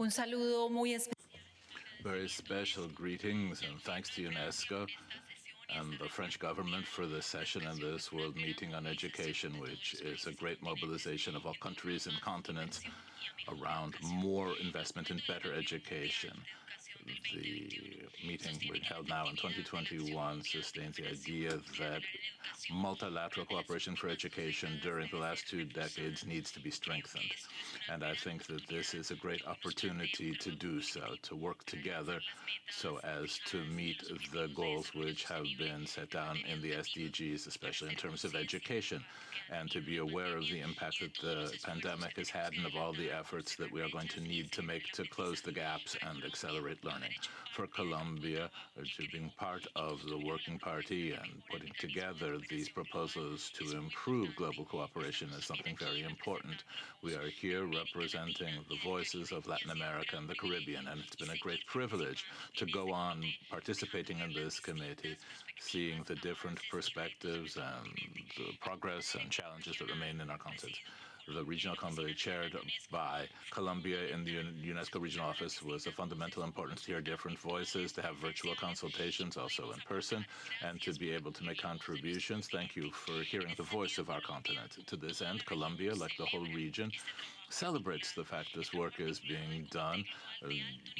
Un saludo muy especial. Very special greetings and thanks to UNESCO and the French government for this session and this World Meeting on Education, which is a great mobilization of all countries and continents around more investment in better education. The meeting held now in 2021 sustains the idea that multilateral cooperation for education during the last 2 decades needs to be strengthened. And I think that this is a great opportunity to do so, to work together so as to meet the goals which have been set down in the SDGs, especially in terms of education, and to be aware of the impact that the pandemic has had and of all the efforts that we are going to need to make to close the gaps and accelerate learning. For Colombia, to being part of the Working Party and putting together these proposals to improve global cooperation is something very important. We are here representing the voices of Latin America and the Caribbean, and it's been a great privilege to go on participating in this committee, seeing the different perspectives and the progress and challenges that remain in our continent. The regional committee chaired by Colombia in the UNESCO Regional Office was of fundamental importance to hear different voices, to have virtual consultations also in person, and to be able to make contributions. Thank you for hearing the voice of our continent. To this end, Colombia, like the whole region, celebrates the fact this work is being done,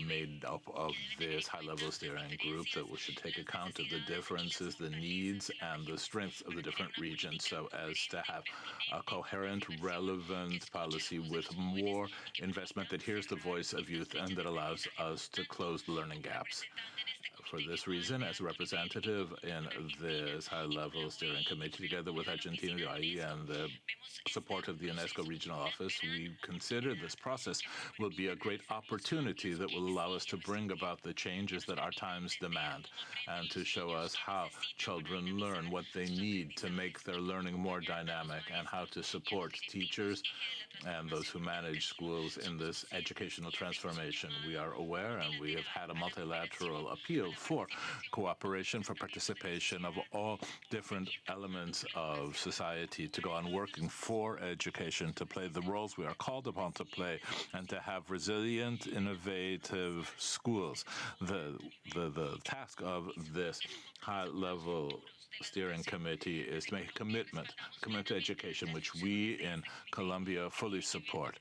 made up of this high-level steering group that should take account of the differences, the needs, and the strengths of the different regions so as to have a coherent, relevant policy with more investment that hears the voice of youth and that allows us to close the learning gaps. For this reason, as a representative in this high-level steering committee, together with Argentina, the IE, and the support of the UNESCO Regional Office, we consider this process will be a great opportunity that will allow us to bring about the changes that our times demand and to show us how children learn, what they need to make their learning more dynamic, and how to support teachers and those who manage schools in this educational transformation. We are aware, and we have had a multilateral appeal for cooperation, for participation of all different elements of society to go on working for education, to play the roles we are called upon to play, and to have resilient, innovative schools. The task of this high-level steering committee is to make a commitment to education, which we in Colombia fully support.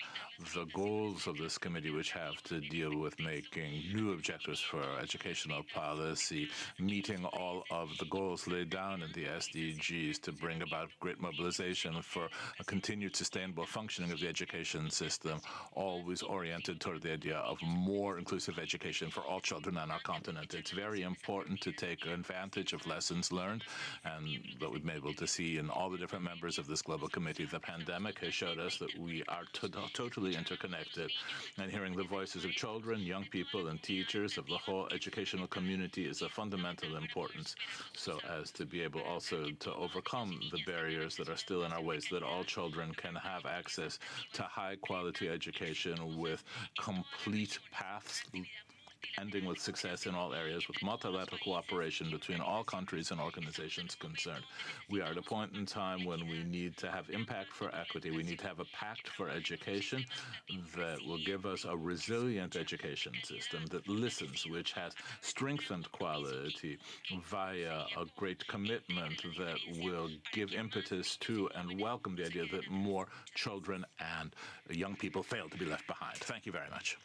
The goals of this committee, which have to deal with making new objectives for educational policy, meeting all of the goals laid down in the SDGs to bring about great mobilization for a continued sustainable functioning of the education system, always oriented toward the idea of more inclusive education for all children on our continent. It's very important to take advantage of lessons learned and that we've been able to see in all the different members of this global committee. The pandemic has showed us that we are totally interconnected, and hearing the voices of children, young people, and teachers of the whole educational community is of fundamental importance, so as to be able also to overcome the barriers that are still in our ways, that all children can have access to high-quality education with complete paths ending with success in all areas, with multilateral cooperation between all countries and organizations concerned. We are at a point in time when we need to have impact for equity. We need to have a pact for education that will give us a resilient education system that listens, which has strengthened quality via a great commitment that will give impetus to and welcome the idea that more children and young people fail to be left behind. Thank you very much.